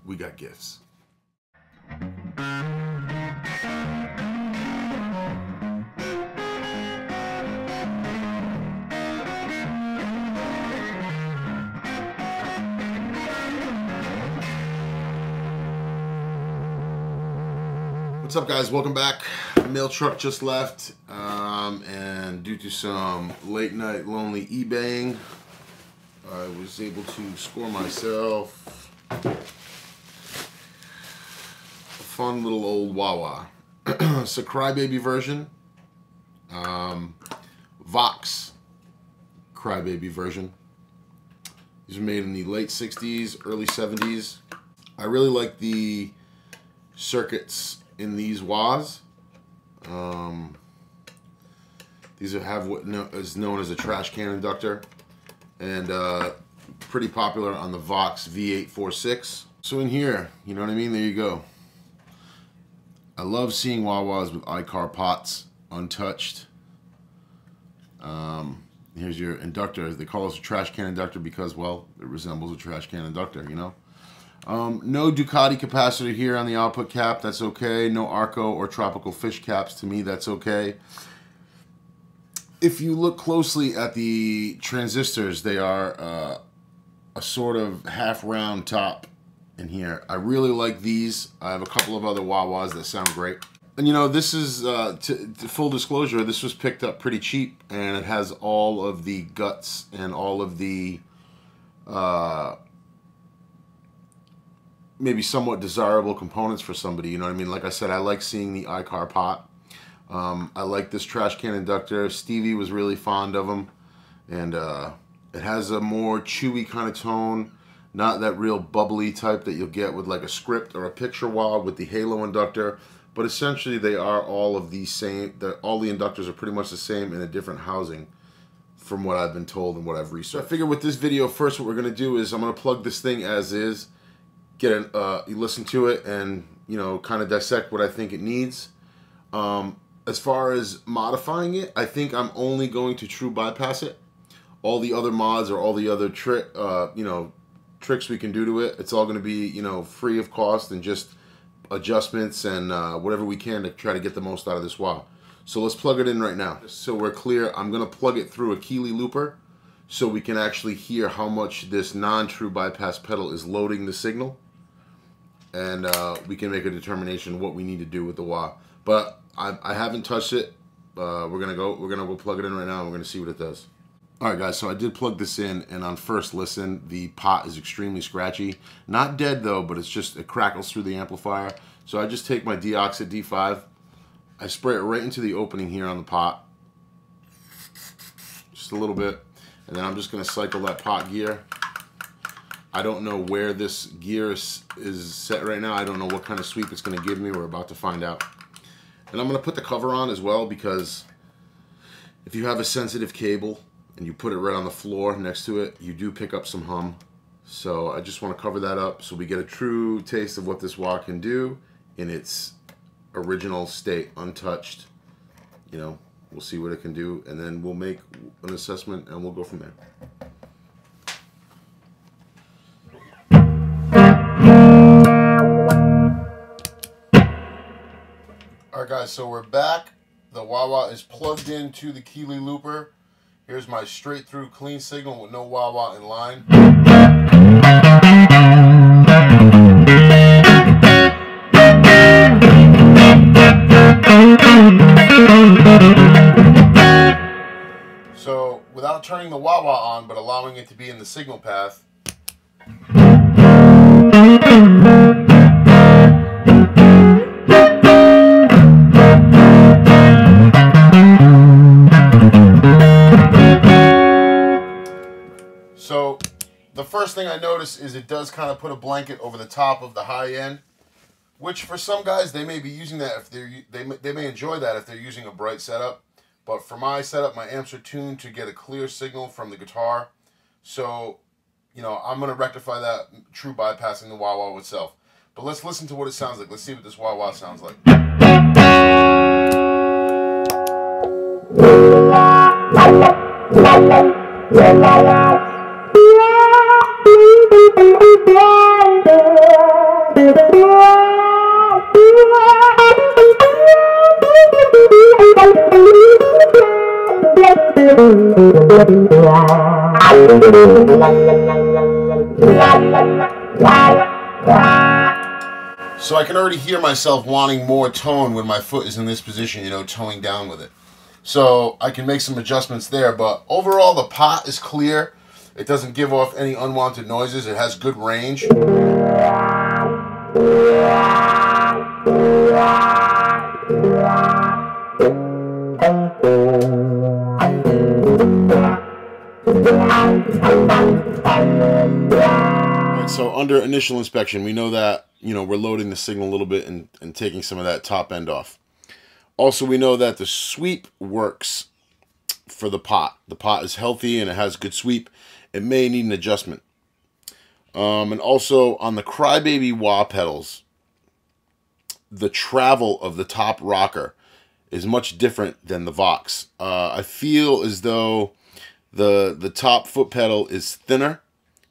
we got gifts. What's up, guys? Welcome back. Mail truck just left, and due to some late night lonely eBaying, I was able to score myself a fun little old wah-wah. It's a Cry Baby version, Vox Cry Baby version. These were made in the late 60s, early 70s. I really like the circuits in these wahs. These have what is known as a trash can inductor, and pretty popular on the Vox V846. So in here, you know what I mean? There you go. I love seeing wah-wahs with iCar pots untouched. Here's your inductor. They call this a trash can inductor because, well, it resembles a trash can inductor, you know? No Ducati capacitor here on the output cap, that's okay. No Arco or Tropical Fish caps, to me that's okay. If you look closely at the transistors, they are a sort of half round top in here. I really like these. I have a couple of other wah-wahs that sound great. And you know, this is, to full disclosure, this was picked up pretty cheap, and it has all of the guts and all of the maybe somewhat desirable components for somebody, you know what I mean? Like I said, I like seeing the iCar pot. I like this trash can inductor. Stevie was really fond of them, and it has a more chewy kind of tone, not that real bubbly type that you'll get with like a script or a picture wah with the halo inductor, but essentially they are all of the same. All the inductors are pretty much the same in a different housing, from what I've been told and what I've researched. So I figured with this video, first what we're gonna do is I'm gonna plug this thing as is, you listen to it, and you know, kind of dissect what I think it needs. As far as modifying it, I think I'm only going to true bypass it. All the other mods or all the other tricks we can do to it, it's all going to be, you know, free of cost and just adjustments and whatever we can to try to get the most out of this wah. So let's plug it in right now. So we're clear, I'm going to plug it through a Keely looper so we can actually hear how much this non-true bypass pedal is loading the signal. And we can make a determination what we need to do with the wah. But I haven't touched it. We're gonna go plug it in right now, and we're gonna see what it does. All right, guys. So I did plug this in, and on first listen, the pot is extremely scratchy. Not dead though, but it crackles through the amplifier. So I just take my Deoxit D5, I spray it right into the opening here on the pot, just a little bit, and then I'm just gonna cycle that pot gear. I don't know where this gear is set right now. I don't know what kind of sweep it's going to give me. We're about to find out. And I'm going to put the cover on as well, because if you have a sensitive cable and you put it right on the floor next to it, you do pick up some hum. So I just want to cover that up so we get a true taste of what this wah can do in its original state, untouched. You know, we'll see what it can do, and then we'll make an assessment and we'll go from there. Alright guys, so we're back. The wah-wah is plugged into the Keely looper. Here's my straight through clean signal with no wah-wah in line. So without turning the wah-wah on, but allowing it to be in the signal path, so the first thing I notice is it does kind of put a blanket over the top of the high end, which for some guys they may be using that if they may enjoy that if they're using a bright setup. But for my setup, my amps are tuned to get a clear signal from the guitar. So, you know, I'm going to rectify that true bypassing the wah-wah itself. But let's listen to what it sounds like. Let's see what this wah-wah sounds like. So I can already hear myself wanting more tone when my foot is in this position, you know, toeing down with it. So I can make some adjustments there, but overall the pot is clear. It doesn't give off any unwanted noises. It has good range. Alright, so under initial inspection, we know that, you know, we're loading the signal a little bit and taking some of that top end off. Also, we know that the sweep works for the pot. The pot is healthy and it has good sweep. It may need an adjustment. And also on the Cry Baby wah pedals, the travel of the top rocker is much different than the Vox. I feel as though the top foot pedal is thinner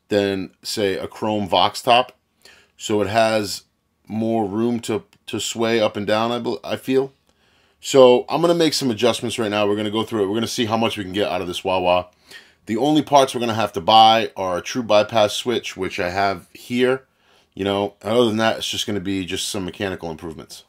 than, say, a chrome Vox top, so it has more room to sway up and down, I feel. So I'm going to make some adjustments right now. We're going to go through it. We're going to see how much we can get out of this wah-wah. The only parts we're going to have to buy are a true bypass switch, which I have here. You know, other than that, it's just going to be just some mechanical improvements.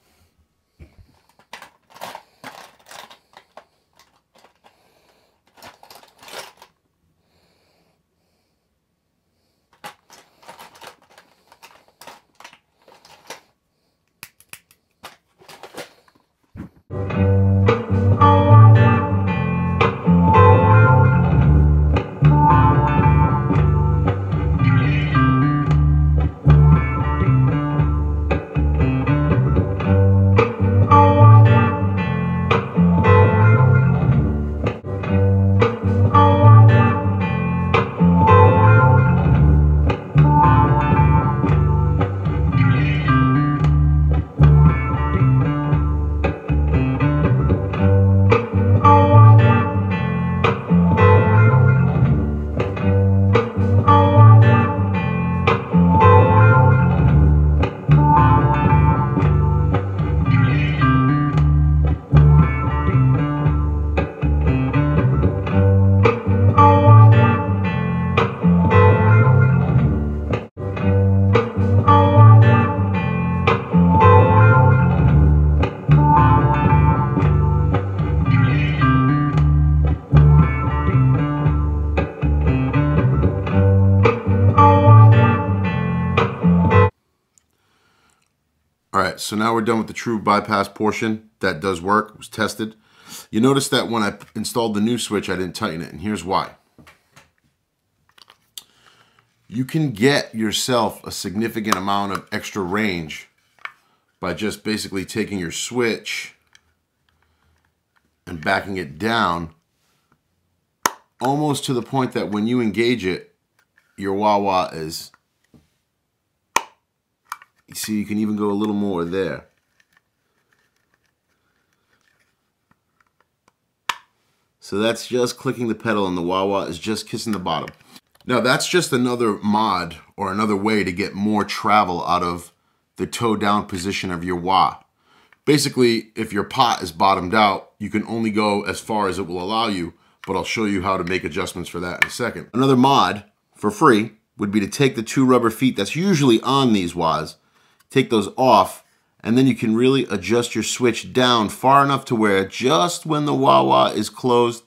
Alright, so now we're done with the true bypass portion. That does work. It was tested. You notice that when I installed the new switch, I didn't tighten it, and here's why. You can get yourself a significant amount of extra range by just basically taking your switch and backing it down almost to the point that when you engage it, your wah-wah is... You see, you can even go a little more there. So that's just clicking the pedal and the wah-wah is just kissing the bottom. Now that's just another mod or another way to get more travel out of the toe down position of your wah. Basically, if your pot is bottomed out, you can only go as far as it will allow you, but I'll show you how to make adjustments for that in a second. Another mod for free would be to take the two rubber feet that's usually on these wahs, take those off, and then you can really adjust your switch down far enough to where just when the wah-wah is closed,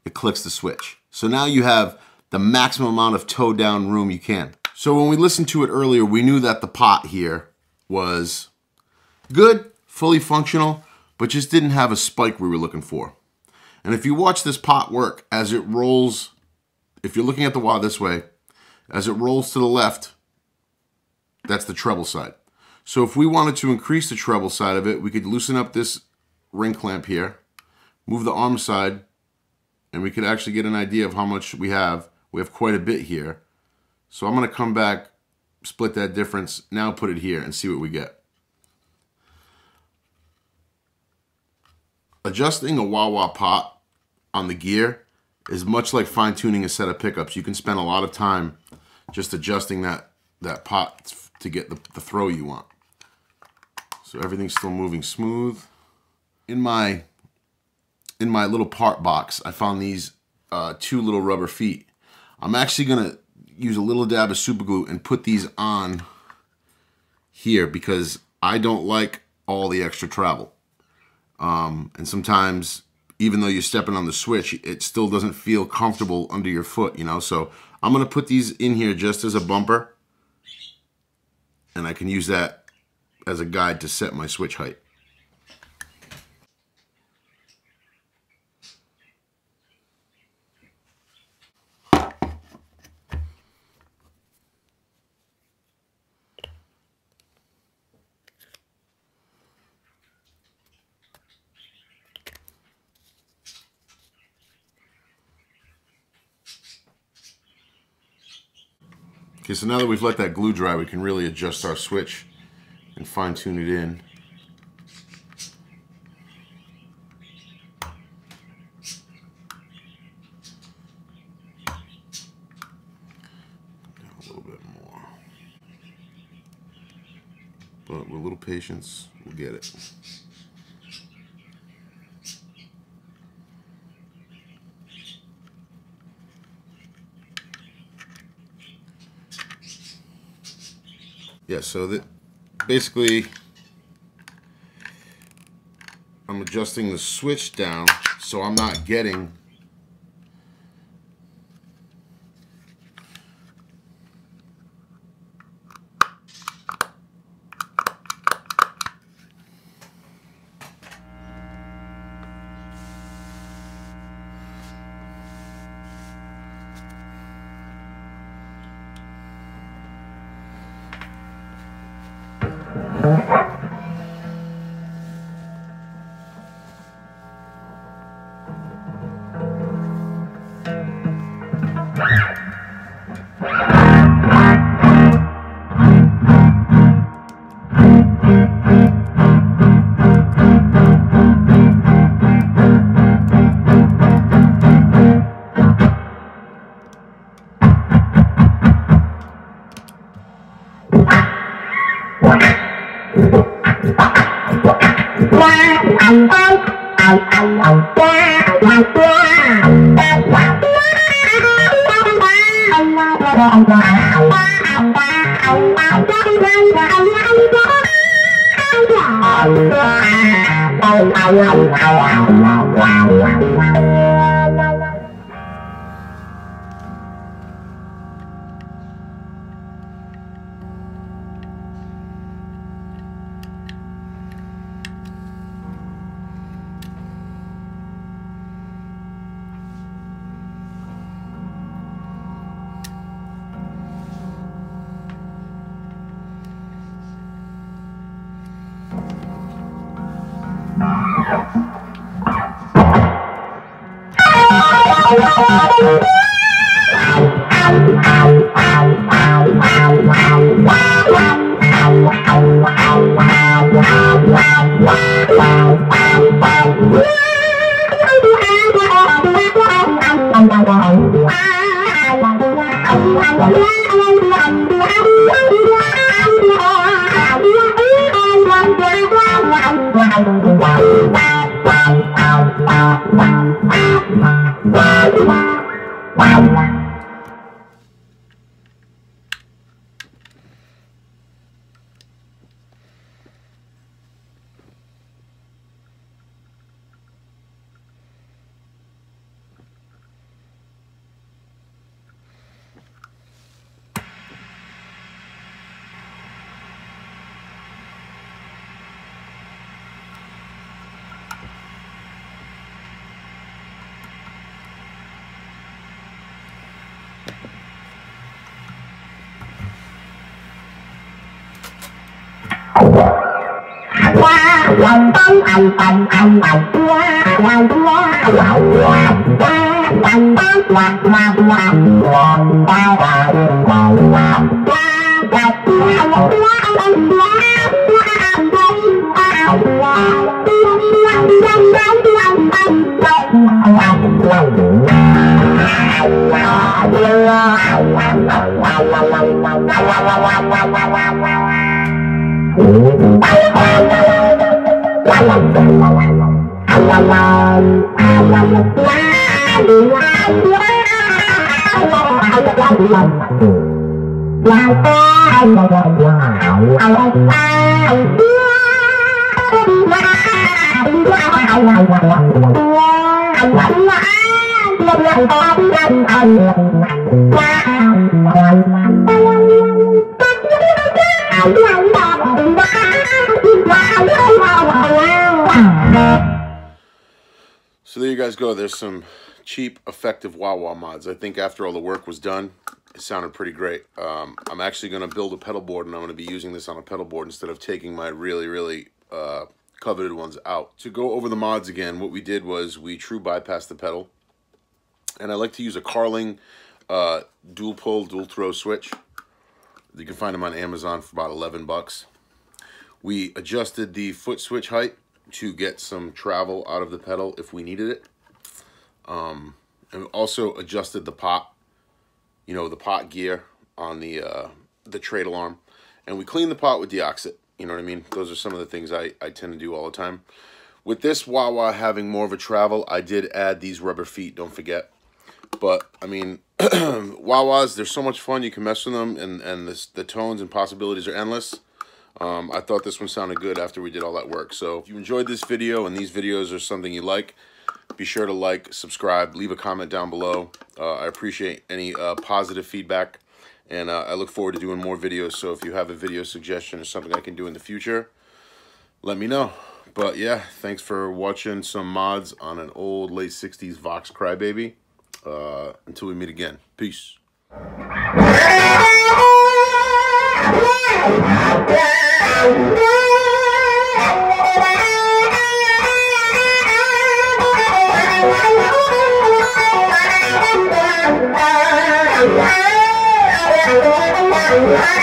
it clicks the switch. So now you have the maximum amount of toe down room you can. So when we listened to it earlier, we knew that the pot here was good, fully functional, but just didn't have a spike we were looking for. And if you watch this pot work, as it rolls, if you're looking at the wah this way, as it rolls to the left, that's the treble side. So if we wanted to increase the treble side of it, we could loosen up this ring clamp here, move the arm side, and we could actually get an idea of how much we have. We have quite a bit here. So I'm going to come back, split that difference, now put it here and see what we get. Adjusting a wah-wah pot on the gear is much like fine-tuning a set of pickups. You can spend a lot of time just adjusting that pot to get the throw you want. So everything's still moving smooth. In my little part box, I found these two little rubber feet. I'm actually going to use a little dab of super glue and put these on here because I don't like all the extra travel. And sometimes, even though you're stepping on the switch, it still doesn't feel comfortable under your foot, you know? So I'm going to put these in here just as a bumper, and I can use that as a guide to set my switch height. Okay, so now that we've let that glue dry, we can really adjust our switch and fine tune it in. Down a little bit more. But with a little patience, we'll get it. Yeah, so that basically I'm adjusting the switch down so I'm not getting So there you guys go. There's some cheap, effective wah-wah mods. I think after all the work was done, it sounded pretty great. I'm actually going to build a pedal board, and I'm going to be using this on a pedal board instead of taking my really coveted ones out. To go over the mods again, what we did was we true bypassed the pedal, and I like to use a Carling dual pull, dual throw switch. You can find them on Amazon for about 11 bucks. We adjusted the foot switch height to get some travel out of the pedal if we needed it. And we also adjusted the pot, you know, the pot gear on the trade alarm. And we cleaned the pot with deoxit, you know what I mean? Those are some of the things I tend to do all the time. With this wah-wah having more of a travel, I did add these rubber feet, don't forget. But, I mean, wah-wahs, they're so much fun. You can mess with them, and the tones and possibilities are endless. I thought this one sounded good after we did all that work. So if you enjoyed this video and these videos are something you like, be sure to like, subscribe, leave a comment down below. I appreciate any positive feedback, and I look forward to doing more videos. So if you have a video suggestion or something I can do in the future, let me know. But yeah, thanks for watching some mods on an old late 60s Vox Cry Baby. Until we meet again. Peace. Wow.